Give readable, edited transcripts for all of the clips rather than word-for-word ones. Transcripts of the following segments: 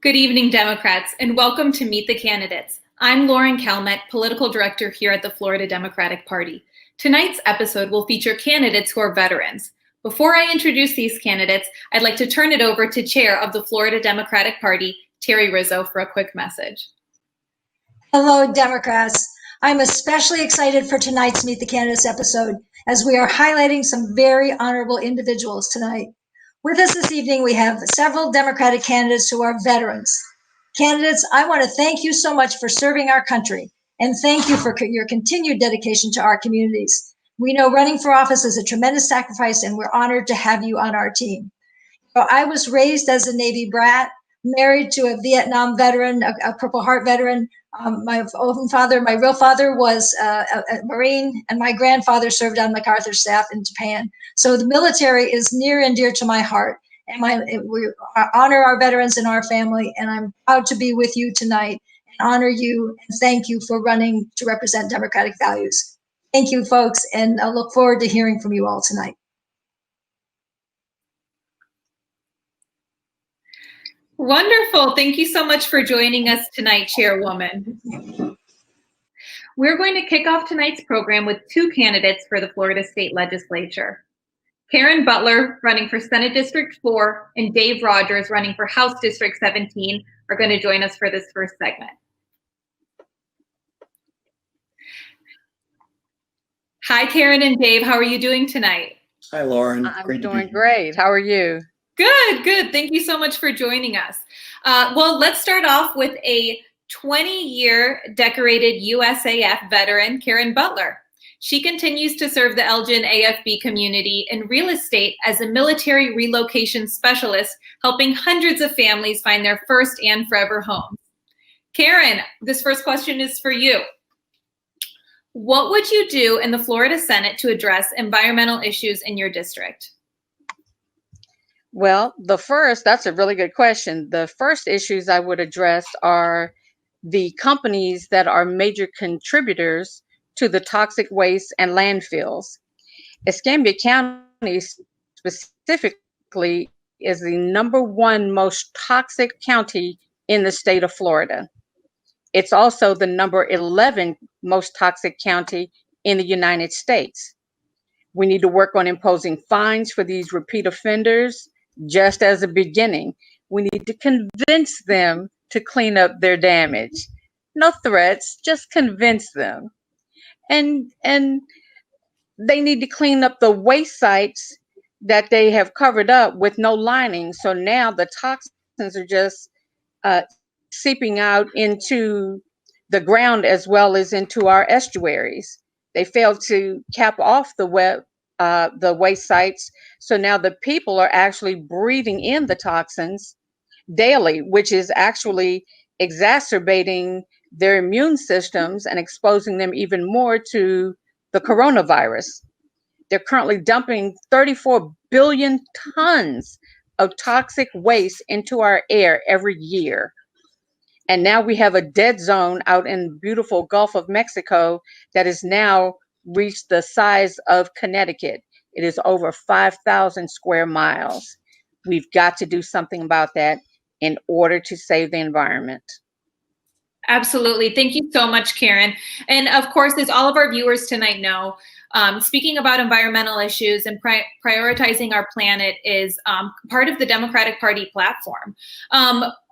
Good evening, Democrats, and welcome to Meet the Candidates. I'm Lauren Calmet, Political Director here at the Florida Democratic Party. Tonight's episode will feature candidates who are veterans. Before I introduce these candidates, I'd like to turn it over to Chair of the Florida Democratic Party, Terry Rizzo, for a quick message. Hello, Democrats. I'm especially excited for tonight's Meet the Candidates episode, as we are highlighting some very honorable individuals tonight. With us this evening, we have several Democratic candidates who are veterans. Candidates, I want to thank you so much for serving our country, and thank you for your continued dedication to our communities. We know running for office is a tremendous sacrifice, and we're honored to have you on our team. I was raised as a Navy brat, married to a Vietnam veteran, a Purple Heart veteran. My real father was a Marine, and my grandfather served on MacArthur's staff in Japan. So the military is near and dear to my heart, and we honor our veterans in our family, and I'm proud to be with you tonight and honor you and thank you for running to represent Democratic values. Thank you, folks, and I look forward to hearing from you all tonight. Wonderful. Thank you so much for joining us tonight, Chairwoman. We're going to kick off tonight's program with two candidates for the Florida State Legislature. Karen Butler, running for Senate District 4, and Dave Rogers, running for House District 17, are going to join us for this first segment. Hi, Karen and Dave. How are you doing tonight? Hi, Lauren. I'm doing great. How are you? Good. Thank you so much for joining us. Well, let's start off with a 20-year decorated USAF veteran, Karen Butler. She continues to serve the Elgin AFB community in real estate as a military relocation specialist, helping hundreds of families find their first and forever home. Karen, this first question is for you. What would you do in the Florida Senate to address environmental issues in your district? Well, that's a really good question. The first issues I would address are the companies that are major contributors to the toxic waste and landfills. Escambia County specifically is the #1 most toxic county in the state of Florida. It's also the #11 most toxic county in the United States. We need to work on imposing fines for these repeat offenders. Just as a beginning, we need to convince them to clean up their damage. No threats, just convince them. And they need to clean up the waste sites that they have covered up with no lining. So now the toxins are just seeping out into the ground as well as into our estuaries. They failed to cap off the waste sites. So now the people are actually breathing in the toxins daily, which is actually exacerbating their immune systems and exposing them even more to the coronavirus. They're currently dumping 34 billion tons of toxic waste into our air every year. And now we have a dead zone out in the beautiful Gulf of Mexico that has now reached the size of Connecticut. It is over 5,000 square miles. We've got to do something about that in order to save the environment. Absolutely. Thank you so much, Karen. And of course, as all of our viewers tonight know, speaking about environmental issues and prioritizing our planet is part of the Democratic Party platform.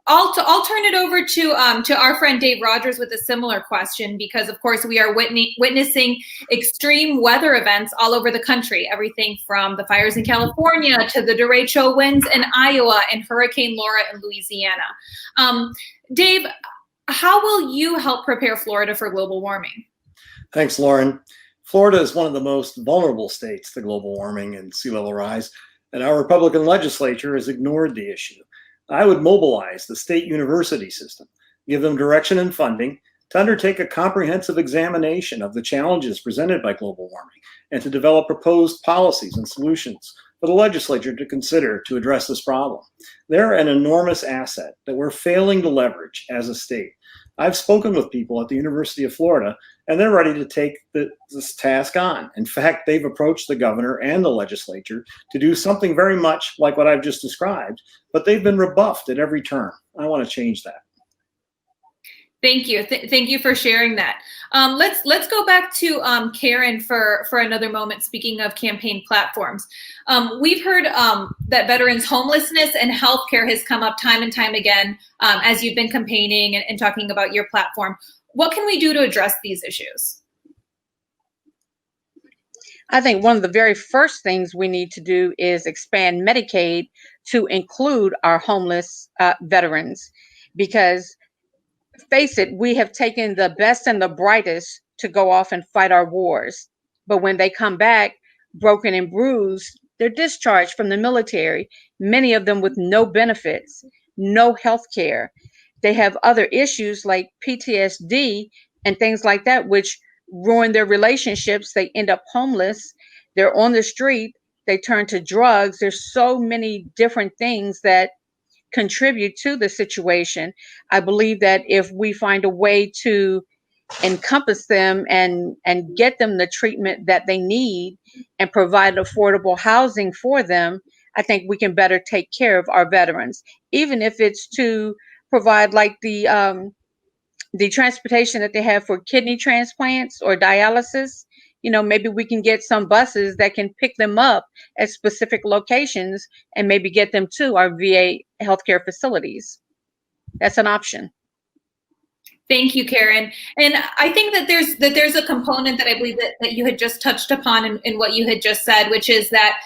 I'll turn it over to our friend Dave Rogers with a similar question, because of course we are witnessing extreme weather events all over the country, everything from the fires in California to the derecho winds in Iowa and Hurricane Laura in Louisiana. Dave, how will you help prepare Florida for global warming? Thanks, Lauren. Florida is one of the most vulnerable states to global warming and sea level rise, and our Republican legislature has ignored the issue. I would mobilize the state university system, give them direction and funding to undertake a comprehensive examination of the challenges presented by global warming and to develop proposed policies and solutions for the legislature to consider to address this problem. They're an enormous asset that we're failing to leverage as a state. I've spoken with people at the University of Florida, and they're ready to take this task on. In fact, they've approached the governor and the legislature to do something very much like what I've just described, but they've been rebuffed at every turn. I want to change that. Thank you. Thank you for sharing that. Let's go back to Karen for another moment. Speaking of campaign platforms, we've heard that veterans' homelessness and healthcare has come up time and time again as you've been campaigning and talking about your platform. What can we do to address these issues? I think one of the very first things we need to do is expand Medicaid to include our homeless veterans, because face it, we have taken the best and the brightest to go off and fight our wars. But when they come back broken and bruised, they're discharged from the military, many of them with no benefits, no health care. They have other issues like PTSD and things like that, which ruin their relationships. They end up homeless. They're on the street. They turn to drugs. There's so many different things that contribute to the situation. I believe that if we find a way to encompass them and get them the treatment that they need and provide affordable housing for them, I think we can better take care of our veterans, even if it's to provide like the transportation that they have for kidney transplants or dialysis. You know, maybe we can get some buses that can pick them up at specific locations and maybe get them to our VA healthcare facilities. That's an option. Thank you, Karen. And I think that there's a component that I believe that you had just touched upon in what you had just said, which is that,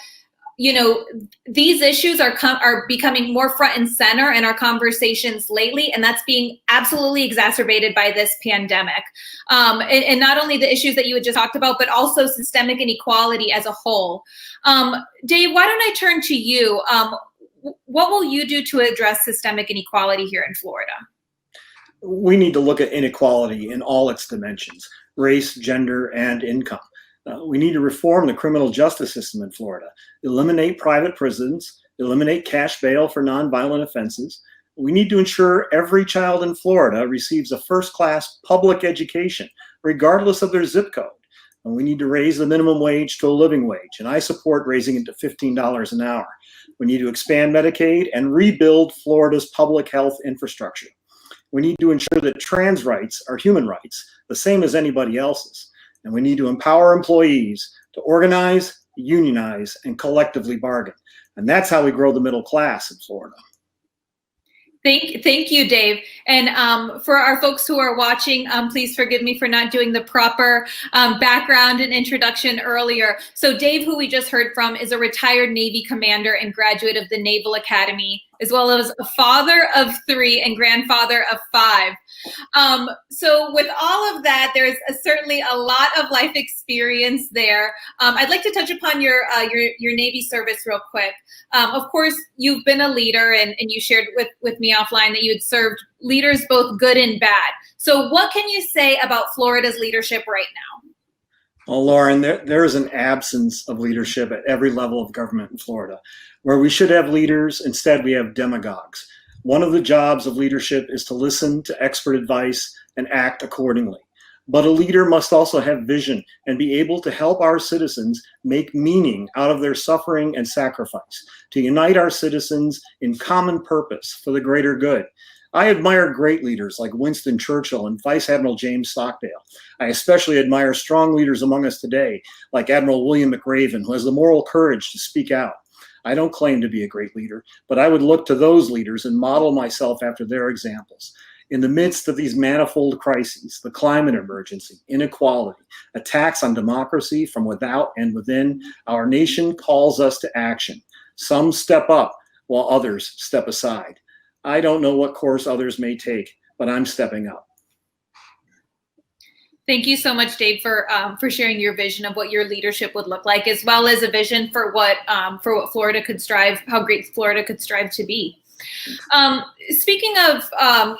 you know, these issues are becoming more front and center in our conversations lately, and that's being absolutely exacerbated by this pandemic. And not only the issues that you had just talked about, but also systemic inequality as a whole. Dave, why don't I turn to you? What will you do to address systemic inequality here in Florida? We need to look at inequality in all its dimensions: race, gender, and income. We need to reform the criminal justice system in Florida, eliminate private prisons, eliminate cash bail for nonviolent offenses. We need to ensure every child in Florida receives a first-class public education, regardless of their zip code. And we need to raise the minimum wage to a living wage, and I support raising it to $15 an hour. We need to expand Medicaid and rebuild Florida's public health infrastructure. We need to ensure that trans rights are human rights, the same as anybody else's. And we need to empower employees to organize, unionize, and collectively bargain. And that's how we grow the middle class in Florida. Thank you, Dave. And for our folks who are watching, please forgive me for not doing the proper background and introduction earlier. So Dave, who we just heard from, is a retired Navy commander and graduate of the Naval Academy, as well as a father of 3 and grandfather of 5. So with all of that, there's certainly a lot of life experience there. I'd like to touch upon your Navy service real quick. Of course, you've been a leader, and you shared with me offline that you had served leaders both good and bad. So what can you say about Florida's leadership right now? Well, Lauren, there is an absence of leadership at every level of government in Florida. Where we should have leaders, instead we have demagogues. One of the jobs of leadership is to listen to expert advice and act accordingly. But a leader must also have vision and be able to help our citizens make meaning out of their suffering and sacrifice, to unite our citizens in common purpose for the greater good. I admire great leaders like Winston Churchill and Vice Admiral James Stockdale. I especially admire strong leaders among us today, like Admiral William McRaven, who has the moral courage to speak out. I don't claim to be a great leader, but I would look to those leaders and model myself after their examples. In the midst of these manifold crises, the climate emergency, inequality, attacks on democracy from without and within, our nation calls us to action. Some step up while others step aside. I don't know what course others may take, but I'm stepping up. Thank you so much, Dave, for sharing your vision of what your leadership would look like, as well as a vision for what Florida could strive, how great Florida could strive to be. Speaking of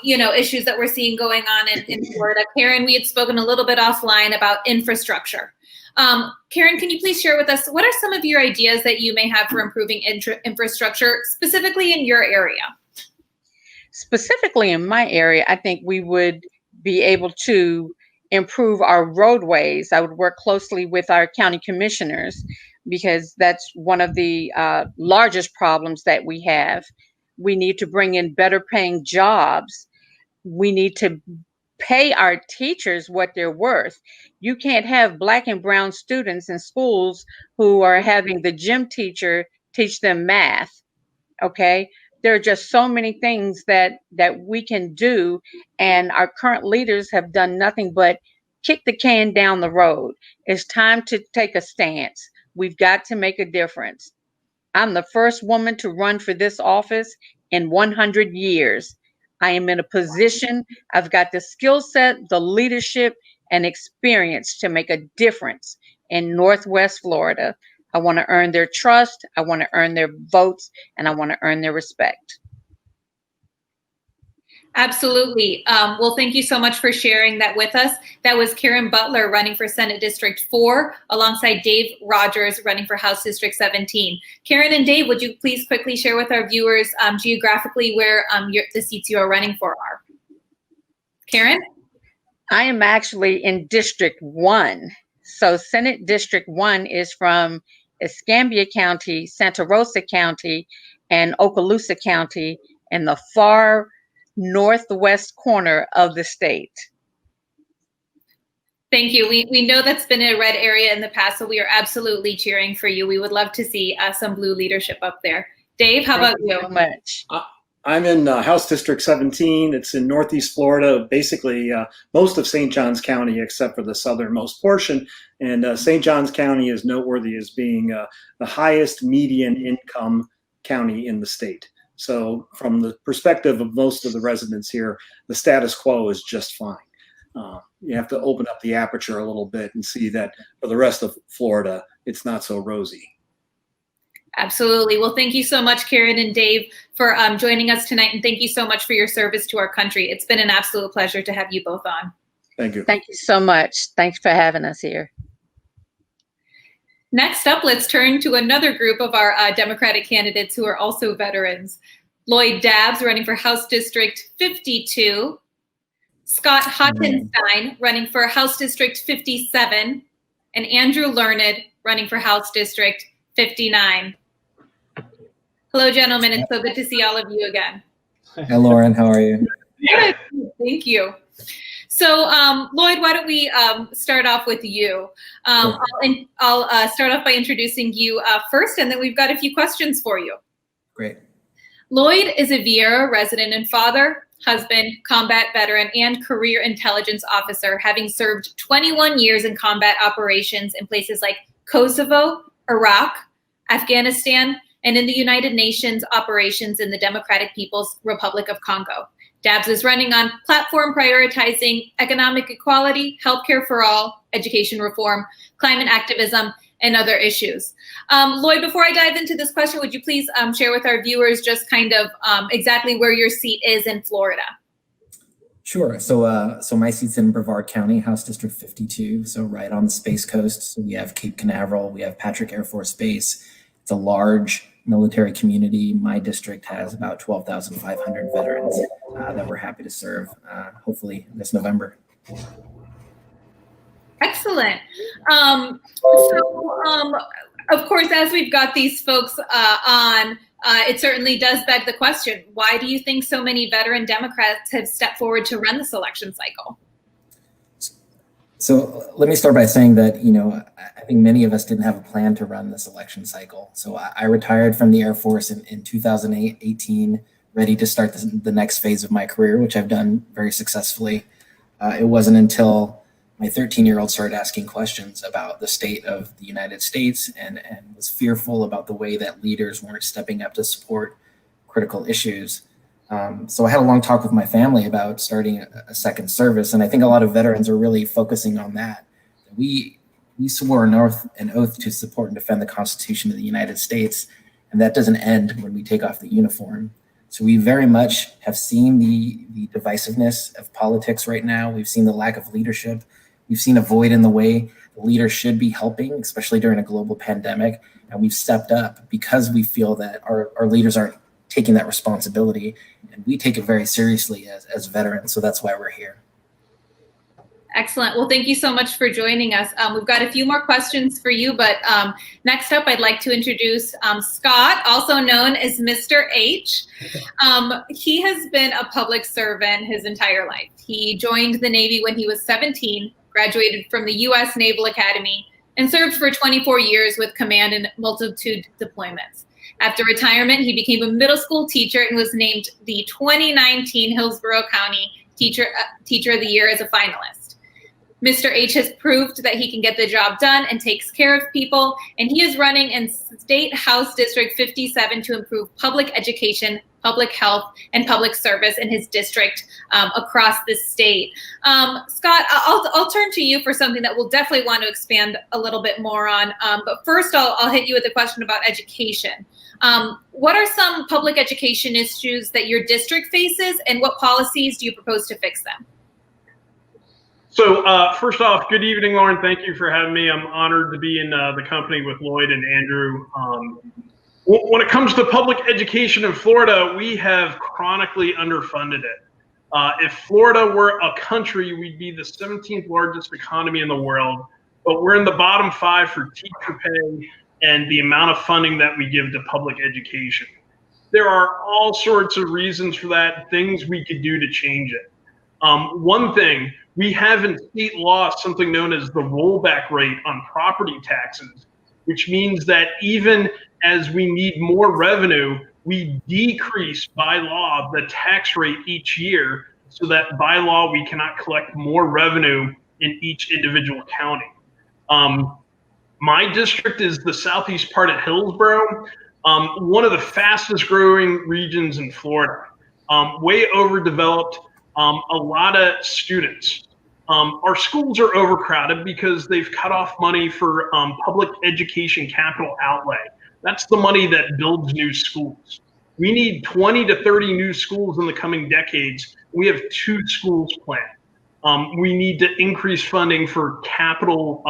issues that we're seeing going on in Florida, Karen, we had spoken a little bit offline about infrastructure. Karen, can you please share with us what are some of your ideas that you may have for improving infrastructure, specifically in your area? Specifically in my area, I think we would be able to improve our roadways. I would work closely with our county commissioners because that's one of the largest problems that we have. We need to bring in better paying jobs. We need to pay our teachers what they're worth. You can't have Black and brown students in schools who are having the gym teacher teach them math. Okay, there are just so many things that we can do, and our current leaders have done nothing but kick the can down the road. It's time to take a stance. We've got to make a difference. I'm the first woman to run for this office in 100 years. I am in a position, I've got the skill set, the leadership, and experience to make a difference in Northwest Florida. I want to earn their trust, I want to earn their votes, and I want to earn their respect. Absolutely. Well, thank you so much for sharing that with us. That was Karen Butler running for Senate District 4 alongside Dave Rogers running for House District 17. Karen and Dave, would you please quickly share with our viewers geographically where the seats you are running for are? Karen? I am actually in District 1. So Senate District 1 is from Escambia County, Santa Rosa County, and Okaloosa County in the far northwest corner of the state. Thank you. We know that's been a red area in the past, so we are absolutely cheering for you. We would love to see some blue leadership up there. Dave, how about you? Thank you so much. I'm in House District 17. It's in Northeast Florida, basically most of St. Johns County except for the southernmost portion. And St. Johns County is noteworthy as being the highest median income county in the state. So from the perspective of most of the residents here, the status quo is just fine. You have to open up the aperture a little bit and see that for the rest of Florida, it's not so rosy. Absolutely. Well, thank you so much, Karen and Dave, for joining us tonight. And thank you so much for your service to our country. It's been an absolute pleasure to have you both on. Thank you. Thank you so much. Thanks for having us here. Next up, let's turn to another group of our Democratic candidates who are also veterans. Lloyd Dabbs running for House District 52. Scott Hockenstein running for House District 57. And Andrew Learned running for House District 59. Hello, gentlemen. It's so good to see all of you again. Hi, Lauren. How are you? Good. Thank you. So, Lloyd, why don't we start off with you? Sure. I'll start off by introducing you first, and then we've got a few questions for you. Great. Lloyd is a Vieira resident and father, husband, combat veteran, and career intelligence officer, having served 21 years in combat operations in places like Kosovo, Iraq, Afghanistan, and in the United Nations operations in the Democratic People's Republic of Congo. Dabbs is running on platform prioritizing economic equality, healthcare for all, education reform, climate activism, and other issues. Lloyd, before I dive into this question, would you please share with our viewers just kind of exactly where your seat is in Florida? Sure. So my seat's in Brevard County, House District 52, so right on the Space Coast. So we have Cape Canaveral, we have Patrick Air Force Base. It's a large military community. My district has about 12,500 veterans that we're happy to serve, hopefully this November. Excellent. Of course, as we've got these folks on, it certainly does beg the question, why do you think so many veteran Democrats have stepped forward to run this election cycle? So let me start by saying that, I think many of us didn't have a plan to run this election cycle. So I retired from the Air Force in 2018, ready to start the next phase of my career, which I've done very successfully. It wasn't until my 13-year-old started asking questions about the state of the United States and was fearful about the way that leaders weren't stepping up to support critical issues. So I had a long talk with my family about starting a second service. And I think a lot of veterans are really focusing on that. We swore an oath to support and defend the Constitution of the United States. And that doesn't end when we take off the uniform. So we very much have seen the divisiveness of politics right now. We've seen the lack of leadership. We've seen a void in the way the leaders should be helping, especially during a global pandemic. And we've stepped up because we feel that our leaders aren't taking that responsibility. And we take it very seriously as veterans. So that's why we're here. Excellent. Well, thank you so much for joining us. We've got a few more questions for you, but next up, I'd like to introduce Scott, also known as Mr. H. He has been a public servant his entire life. He joined the Navy when he was 17, graduated from the U.S. Naval Academy, and served for 24 years with command in multitude deployments. After retirement, he became a middle school teacher and was named the 2019 Hillsborough County Teacher of the Year as a finalist. Mr. H has proved that he can get the job done and takes care of people, and he is running in State House District 57 to improve public education, public health, and public service in his district across the state. Scott, I'll turn to you for something that we'll definitely want to expand a little bit more on, but first I'll hit you with a question about education. What are some public education issues that your district faces, and what policies do you propose to fix them? So first off, good evening, Lauren. Thank you for having me. I'm honored to be in the company with Lloyd and Andrew. When it comes to public education in Florida, we have chronically underfunded it. If Florida were a country, we'd be the 17th largest economy in the world, but we're in the bottom 5 for teacher pay and the amount of funding that we give to public education. There are all sorts of reasons for that, things we could do to change it. One thing, we have in state law something known as the rollback rate on property taxes, which means that even as we need more revenue, we decrease by law the tax rate each year so that by law we cannot collect more revenue in each individual county. My district is the southeast part of Hillsborough, one of the fastest growing regions in Florida, way overdeveloped, a lot of students. Our schools are overcrowded because they've cut off money for public education capital outlay. That's the money that builds new schools. We need 20 to 30 new schools in the coming decades. We have 2 schools planned. We need to increase funding for capital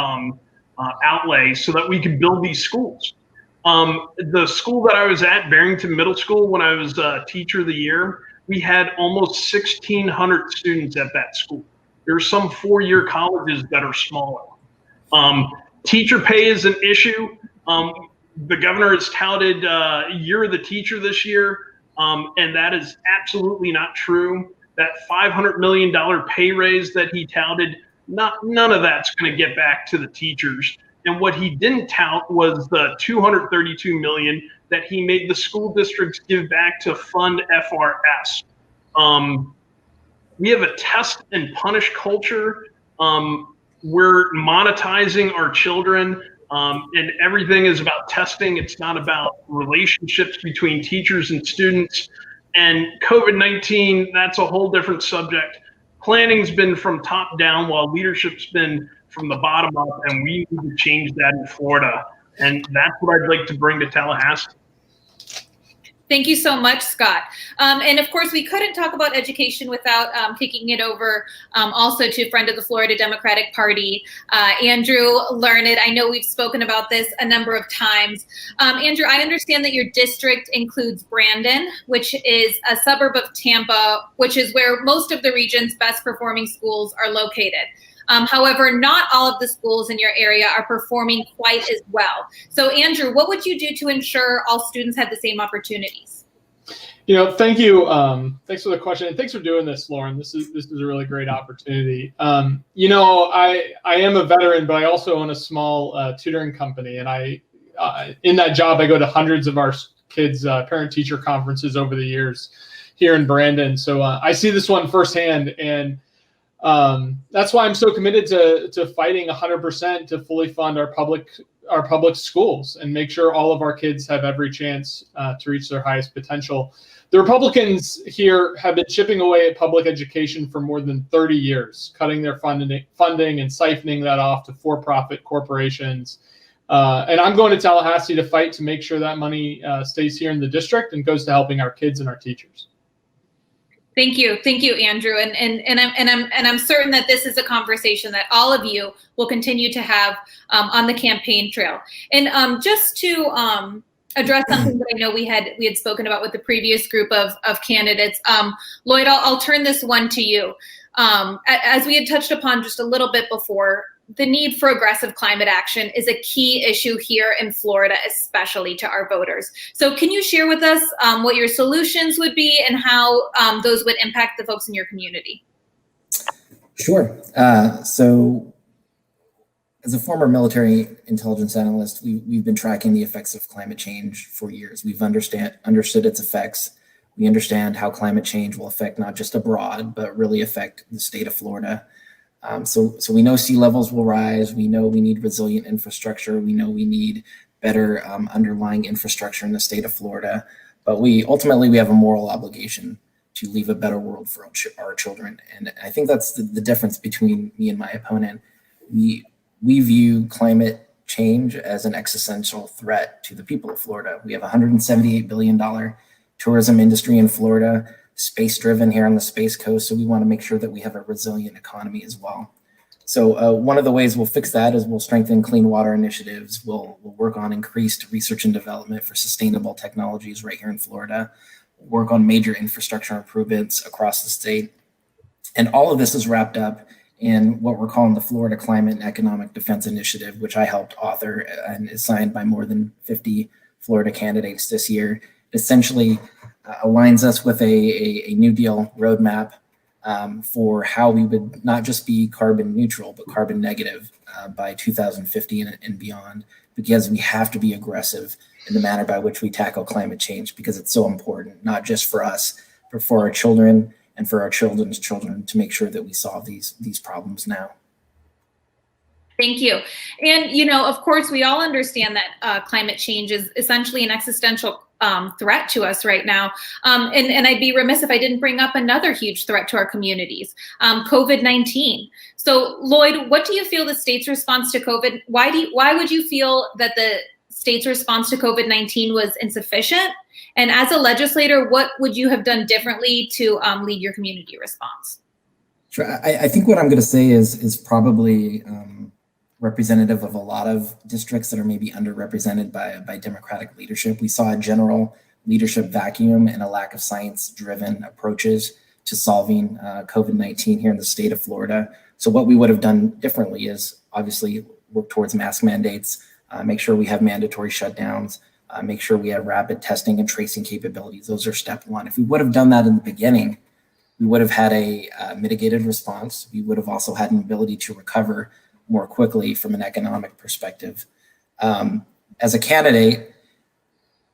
outlay so that we can build these schools. The school that I was at, Barrington Middle School, when I was Teacher of the Year, we had almost 1,600 students at that school. There's some 4-year colleges that are smaller. Teacher pay is an issue. The governor has touted Year of the Teacher this year, and that is absolutely not true. That $500 million pay raise that he touted, none of that's going to get back to the teachers. And what he didn't tout was the $232 million that he made the school districts give back to fund FRS. We have a test and punish culture. We're monetizing our children, and everything is about testing. It's not about relationships between teachers and students. And COVID-19, that's a whole different subject. Planning's been from top down while leadership's been from the bottom up, and we need to change that in Florida. And that's what I'd like to bring to Tallahassee. Thank you so much, Scott. And of course, we couldn't talk about education without kicking it over also to a friend of the Florida Democratic Party, Andrew Learned. I know we've spoken about this a number of times. Andrew, I understand that your district includes Brandon, which is a suburb of Tampa, which is where most of the region's best performing schools are located. However, not all of the schools in your area are performing quite as well. So, Andrew, what would you do to ensure all students have the same opportunities? Thank you. Thanks for the question, and thanks for doing this, Lauren. This is a really great opportunity. I am a veteran, but I also own a small tutoring company, and in that job, I go to hundreds of our kids' parent-teacher conferences over the years here in Brandon. So I see this one firsthand, and that's why I'm so committed to fighting 100% to fully fund our public schools and make sure all of our kids have every chance to reach their highest potential. The Republicans here have been chipping away at public education for more than 30 years, cutting their funding and siphoning that off to for-profit corporations. And I'm going to Tallahassee to fight to make sure that money stays here in the district and goes to helping our kids and our teachers. Thank you, Andrew, and I'm certain that this is a conversation that all of you will continue to have on the campaign trail. And just to address something that I know we had spoken about with the previous group of candidates, Lloyd, I'll turn this one to you. as we had touched upon just a little bit before, the need for aggressive climate action is a key issue here in Florida, especially to our voters. So can you share with us what your solutions would be and how those would impact the folks in your community? Sure. So as a former military intelligence analyst, we've been tracking the effects of climate change for years. We've understood its effects. We understand how climate change will affect not just abroad, but really affect the state of Florida. So we know sea levels will rise. We know we need resilient infrastructure. We know we need better underlying infrastructure in the state of Florida. But we have a moral obligation to leave a better world for our children. And I think that's the difference between me and my opponent. We view climate change as an existential threat to the people of Florida. We have a $178 billion tourism industry in Florida, space driven here on the Space Coast. So we want to make sure that we have a resilient economy as well. So one of the ways we'll fix that is we'll strengthen clean water initiatives. We'll work on increased research and development for sustainable technologies right here in Florida. Work on major infrastructure improvements across the state. And all of this is wrapped up in what we're calling the Florida Climate and Economic Defense Initiative, which I helped author and is signed by more than 50 Florida candidates this year. It essentially aligns us with a New Deal roadmap for how we would not just be carbon neutral, but carbon negative by 2050 and beyond, because we have to be aggressive in the manner by which we tackle climate change, because it's so important, not just for us, but for our children and for our children's children, to make sure that we solve these problems now. Thank you. And, of course, we all understand that climate change is essentially an existential threat to us right now. And I'd be remiss if I didn't bring up another huge threat to our communities, COVID-19. So, Lloyd, what do you feel the state's response to COVID? Why would you feel that the state's response to COVID-19 was insufficient? And as a legislator, what would you have done differently to lead your community response? Sure. I think what I'm going to say is probably representative of a lot of districts that are maybe underrepresented by Democratic leadership. We saw a general leadership vacuum and a lack of science-driven approaches to solving COVID-19 here in the state of Florida. So what we would have done differently is obviously work towards mask mandates, make sure we have mandatory shutdowns, make sure we have rapid testing and tracing capabilities. Those are step one. If we would have done that in the beginning, we would have had a mitigated response. We would have also had an ability to recover more quickly from an economic perspective. As a candidate,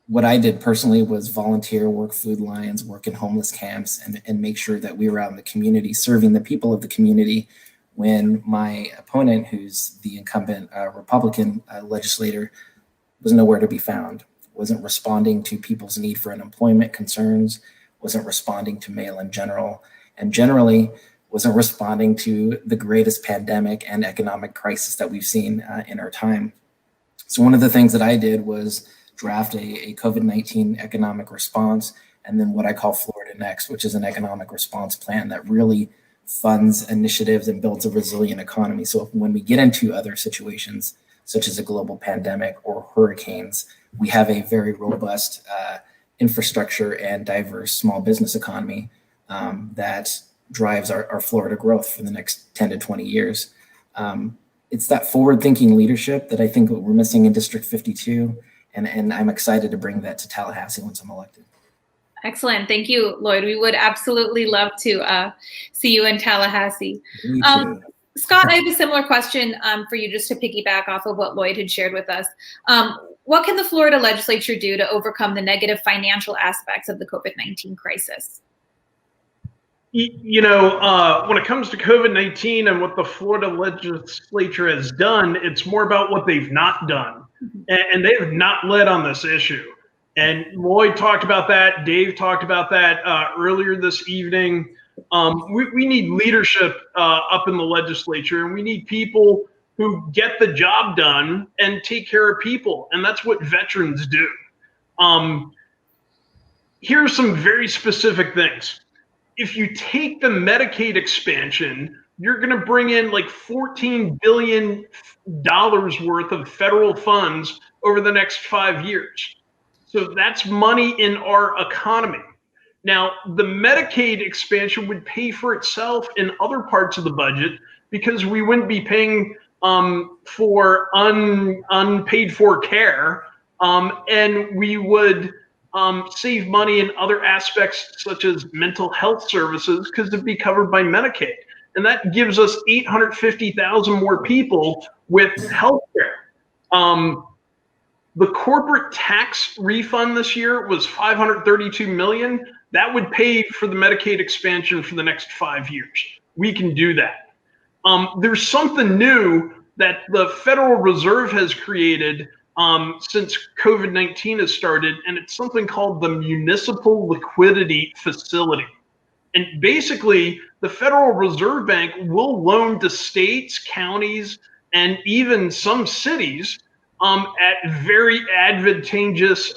what I did personally was volunteer, work food lines, work in homeless camps, and make sure that we were out in the community, serving the people of the community, when my opponent, who's the incumbent Republican legislator, was nowhere to be found, wasn't responding to people's need for unemployment concerns, wasn't responding to mail in general, and generally wasn't responding to the greatest pandemic and economic crisis that we've seen in our time. So one of the things that I did was draft a COVID-19 economic response, and then what I call Florida Next, which is an economic response plan that really funds initiatives and builds a resilient economy. So when we get into other situations, such as a global pandemic or hurricanes, we have a very robust infrastructure and diverse small business economy that drives our Florida growth for the next 10 to 20 years. It's that forward-thinking leadership that I think we're missing in District 52, and I'm excited to bring that to Tallahassee once I'm elected. Excellent. Thank you, Lloyd. We would absolutely love to see you in Tallahassee. Scott, I have a similar question for you, just to piggyback off of what Lloyd had shared with us. What can the Florida legislature do to overcome the negative financial aspects of the COVID-19 crisis? When it comes to COVID-19 and what the Florida legislature has done, it's more about what they've not done. And they have not led on this issue. And Lloyd talked about that. Dave talked about that earlier this evening. We need leadership up in the legislature, and we need people who get the job done and take care of people. And that's what veterans do. Here are some very specific things. If you take the Medicaid expansion, you're going to bring in like $14 billion worth of federal funds over the next 5 years. So that's money in our economy. Now, the Medicaid expansion would pay for itself in other parts of the budget because we wouldn't be paying for unpaid for care, and we would save money in other aspects such as mental health services because it'd be covered by Medicaid. And that gives us 850,000 more people with health care. The corporate tax refund this year was $532 million. That would pay for the Medicaid expansion for the next 5 years. We can do that. There's something new that the Federal Reserve has created since COVID-19 has started, and it's something called the Municipal Liquidity Facility. And basically, the Federal Reserve Bank will loan to states, counties, and even some cities at very advantageous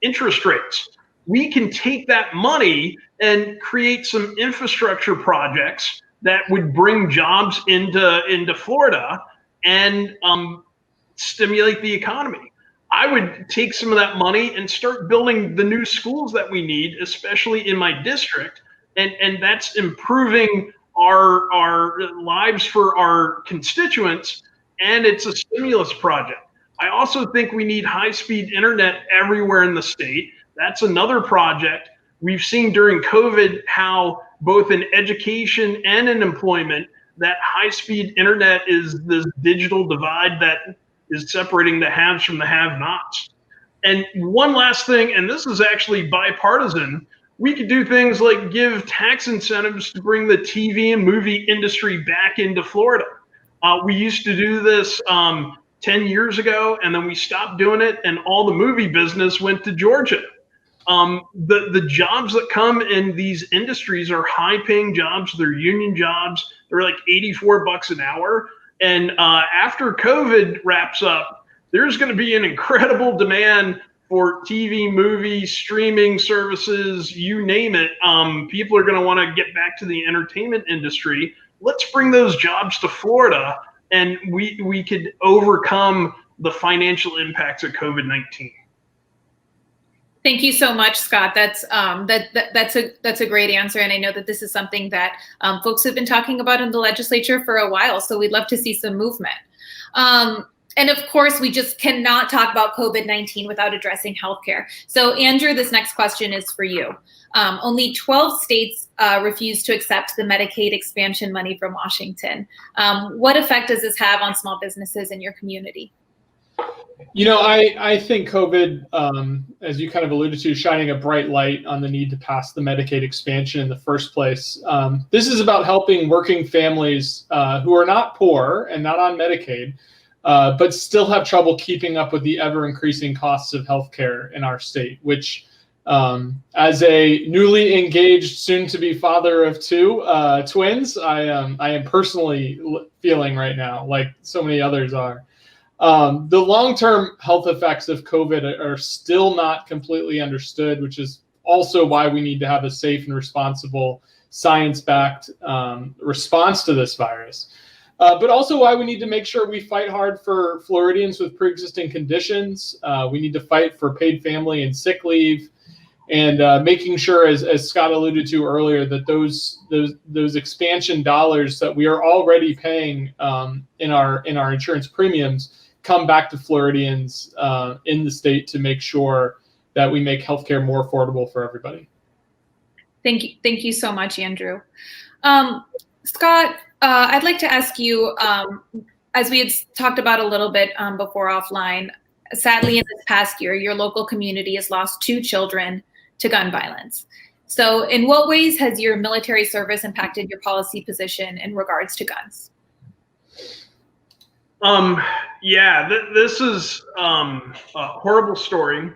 interest rates. We can take that money and create some infrastructure projects that would bring jobs into Florida and stimulate the economy. I would take some of that money and start building the new schools that we need, especially in my district, and that's improving our lives for our constituents, and it's a stimulus project. I also think we need high-speed internet everywhere in the state. That's another project. We've seen during COVID how both in education and in employment, that high-speed internet is this digital divide that is separating the haves from the have-nots. And one last thing, and this is actually bipartisan, we could do things like give tax incentives to bring the TV and movie industry back into Florida. We used to do this 10 years ago, and then we stopped doing it, and all the movie business went to Georgia. The jobs that come in these industries are high-paying jobs. They're union jobs. They're like $84 an hour. And after COVID wraps up, there's going to be an incredible demand for TV, movie, streaming services, you name it. People are going to want to get back to the entertainment industry. Let's bring those jobs to Florida, and we could overcome the financial impacts of COVID-19. Thank you so much, Scott. That's a great answer, and I know that this is something that folks have been talking about in the legislature for a while. So we'd love to see some movement. And of course, we just cannot talk about COVID-19 without addressing healthcare. So Andrew, this next question is for you. Only 12 states refused to accept the Medicaid expansion money from Washington. What effect does this have on small businesses in your community? You know, I think COVID, as you kind of alluded to, shining a bright light on the need to pass the Medicaid expansion in the first place. This is about helping working families who are not poor and not on Medicaid, but still have trouble keeping up with the ever-increasing costs of healthcare in our state, which, as a newly engaged, soon-to-be father of two twins, I am personally feeling right now, like so many others are. The long-term health effects of COVID are still not completely understood, which is also why we need to have a safe and responsible science-backed response to this virus. But also why we need to make sure we fight hard for Floridians with pre-existing conditions. We need to fight for paid family and sick leave, and making sure, as Scott alluded to earlier, that those expansion dollars that we are already paying in our insurance premiums come back to Floridians in the state to make sure that we make healthcare more affordable for everybody. Thank you so much, Andrew. Scott, I'd like to ask you, as we had talked about a little bit before offline, sadly in this past year, your local community has lost 2 children to gun violence. So in what ways has your military service impacted your policy position in regards to guns? This is a horrible story.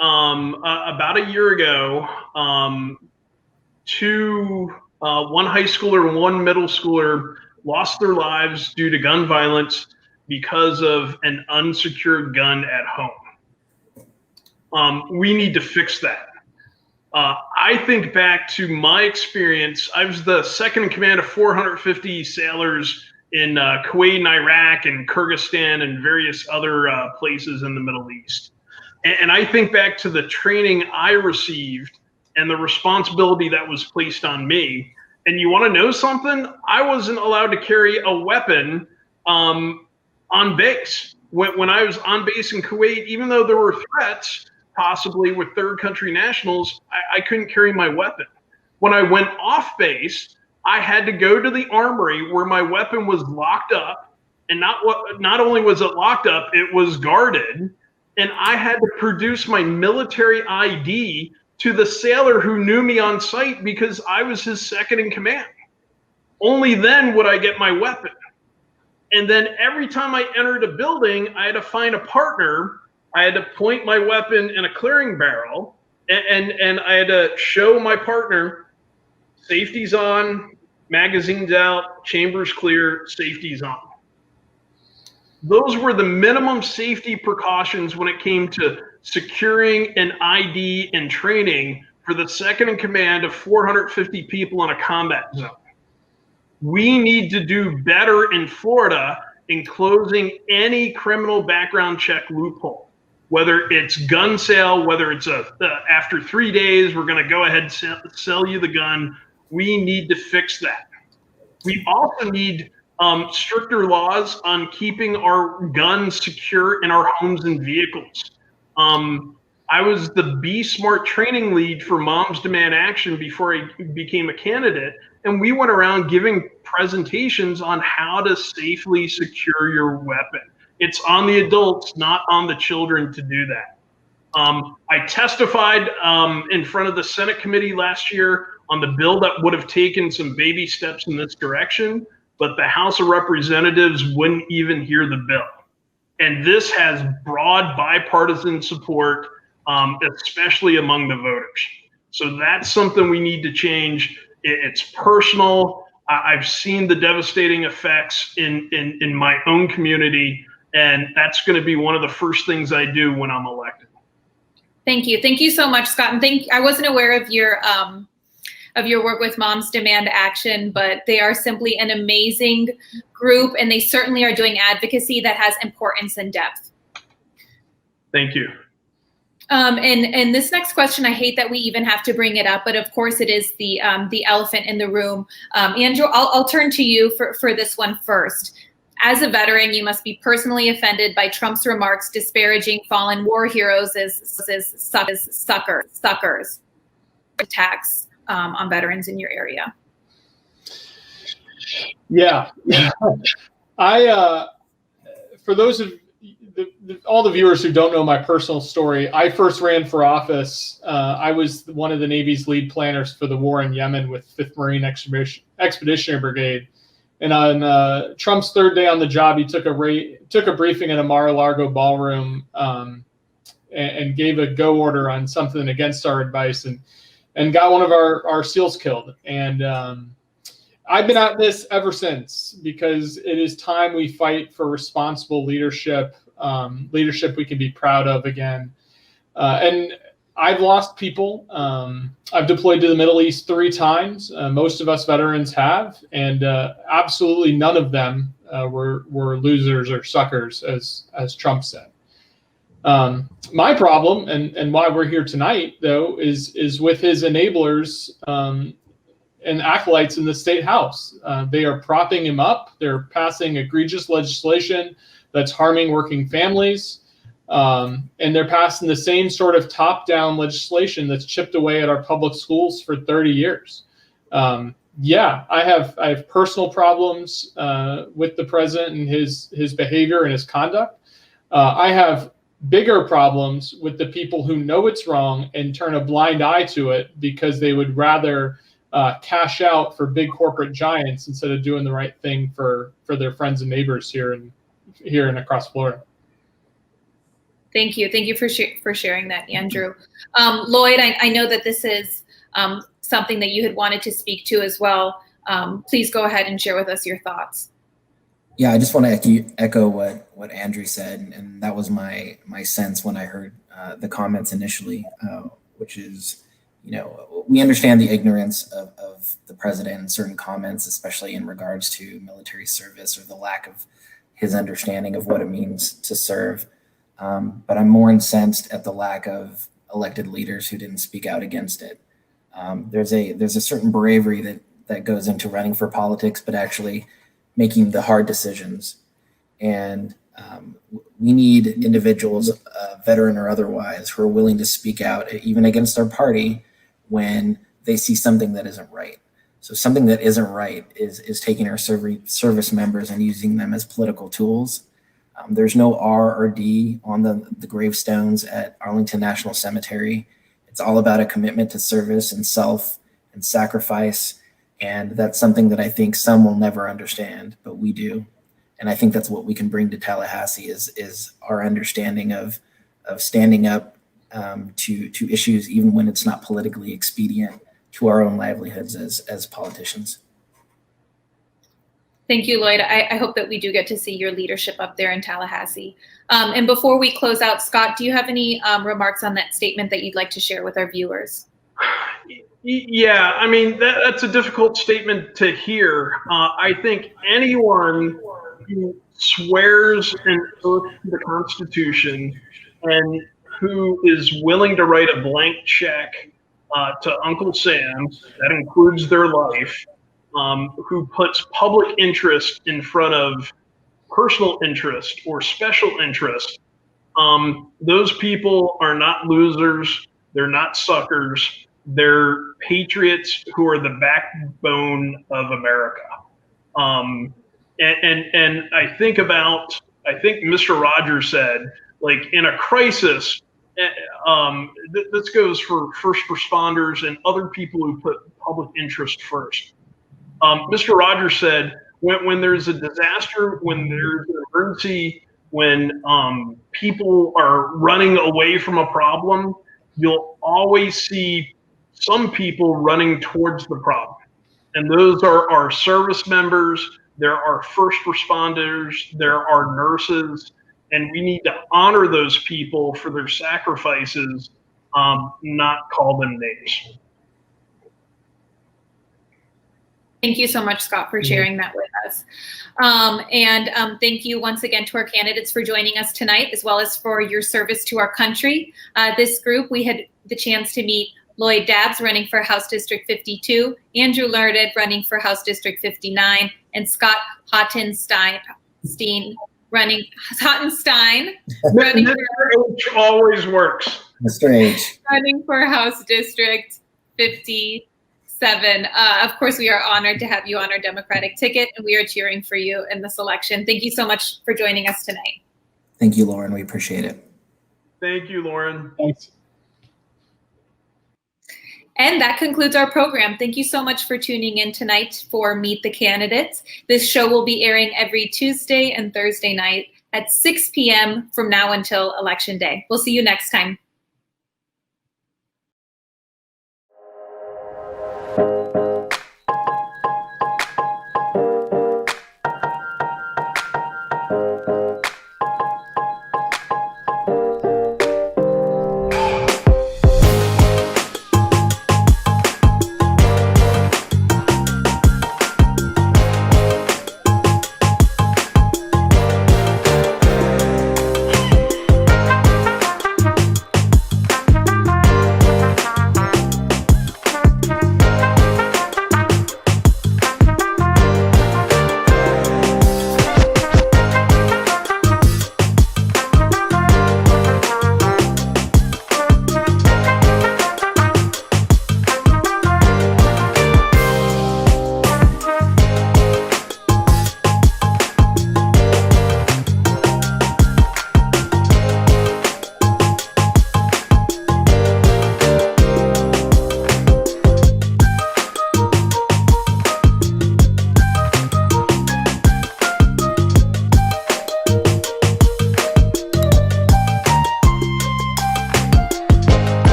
About a year ago, one high schooler and one middle schooler lost their lives due to gun violence because of an unsecured gun at home. We need to fix that. I think back to my experience. I was the second in command of 450 sailors in Kuwait and Iraq and Kyrgyzstan and various other places in the Middle East. And I think back to the training I received and the responsibility that was placed on me. And you want to know something? I wasn't allowed to carry a weapon on base. When I was on base in Kuwait, even though there were threats, possibly with third country nationals, I couldn't carry my weapon. When I went off base, I had to go to the armory where my weapon was locked up, and not only was it locked up, it was guarded, and I had to produce my military ID to the sailor who knew me on site because I was his second in command. Only then would I get my weapon. And then every time I entered a building, I had to find a partner. I had to point my weapon in a clearing barrel, and I had to show my partner, safety's on, magazines out, chambers clear, safety's on. Those were the minimum safety precautions when it came to securing an ID and training for the second in command of 450 people in a combat zone. We need to do better in Florida in closing any criminal background check loophole, whether it's gun sale, whether it's after 3 days, we're going to go ahead and sell you the gun. We need to fix that. We also need stricter laws on keeping our guns secure in our homes and vehicles. I was the Be Smart training lead for Moms Demand Action before I became a candidate, and we went around giving presentations on how to safely secure your weapon. It's on the adults, not on the children to do that. I testified in front of the Senate committee last year on the bill that would have taken some baby steps in this direction, but the House of Representatives wouldn't even hear the bill. And this has broad bipartisan support, especially among the voters. So that's something we need to change. It's personal. I've seen the devastating effects in my own community, and that's going to be one of the first things I do when I'm elected. Thank you. Thank you so much, Scott. And I wasn't aware of your work with Moms Demand Action, but they are simply an amazing group, and they certainly are doing advocacy that has importance and depth. Thank you. And this next question, I hate that we even have to bring it up, but of course it is the elephant in the room. Andrew, I'll turn to you for this one first. As a veteran, you must be personally offended by Trump's remarks disparaging fallen war heroes as suckers, attacks on veterans in your area. Yeah, for those of all the viewers who don't know my personal story, I first ran for office. I was one of the Navy's lead planners for the war in Yemen with 5th Marine Expeditionary Brigade. And on Trump's third day on the job, he took a briefing in a Mar-a-Lago ballroom and gave a go order on something against our advice and got one of our SEALs killed. And I've been at this ever since because it is time we fight for responsible leadership, leadership we can be proud of again. And I've lost people. I've deployed to the Middle East 3 times. Most of us veterans have, and absolutely none of them were losers or suckers, as Trump said. My problem, and why we're here tonight, though, is with his enablers and acolytes in the state house. They are propping him up. They're passing egregious legislation that's harming working families. And they're passing the same sort of top-down legislation that's chipped away at our public schools for 30 years. Yeah, I have personal problems with the president and his behavior and his conduct. I have bigger problems with the people who know it's wrong and turn a blind eye to it because they would rather cash out for big corporate giants instead of doing the right thing for their friends and neighbors here and across Florida. Thank you. Thank you for sharing that, Andrew. Lloyd, I know that this is something that you had wanted to speak to as well. Please go ahead and share with us your thoughts. Yeah, I just want to echo what Andrew said, and that was my sense when I heard the comments initially, which is, we understand the ignorance of the president in certain comments, especially in regards to military service or the lack of his understanding of what it means to serve. But I'm more incensed at the lack of elected leaders who didn't speak out against it. There's a certain bravery that goes into running for politics, but actually making the hard decisions. And we need individuals, veteran or otherwise, who are willing to speak out, even against their party, when they see something that isn't right. So something that isn't right is taking our service members and using them as political tools. There's no R or D on the gravestones at Arlington National Cemetery. It's all about a commitment to service and self and sacrifice. And that's something that I think some will never understand, but we do. And I think that's what we can bring to Tallahassee is our understanding of standing up to issues, even when it's not politically expedient, to our own livelihoods as politicians. Thank you, Lloyd. I hope that we do get to see your leadership up there in Tallahassee. And before we close out, Scott, do you have any remarks on that statement that you'd like to share with our viewers? Yeah, I mean, that's a difficult statement to hear. I think anyone who swears an oath to the Constitution and who is willing to write a blank check to Uncle Sam, that includes their life, who puts public interest in front of personal interest or special interest, those people are not losers. They're not suckers. They're patriots who are the backbone of America. And I think Mr. Rogers said, like, in a crisis, this goes for first responders and other people who put public interest first. Mr. Rogers said, when there's a disaster, when there's an emergency, when people are running away from a problem, you'll always see some people running towards the problem. And those are our service members, there are first responders, there are nurses, and we need to honor those people for their sacrifices, not call them names. Thank you so much, Scott, for sharing that with us. And thank you once again to our candidates for joining us tonight, as well as for your service to our country. This group, we had the chance to meet Lloyd Dabbs running for House District 52, Andrew Lerted running for House District 59, and Scott Hottenstein running H always works. Mr. H. Running for House District 57. Of course, we are honored to have you on our Democratic ticket, and we are cheering for you in this election. Thank you so much for joining us tonight. Thank you, Lauren. We appreciate it. Thank you, Lauren. Thanks. And that concludes our program. Thank you so much for tuning in tonight for Meet the Candidates. This show will be airing every Tuesday and Thursday night at 6 p.m. from now until Election Day. We'll see you next time.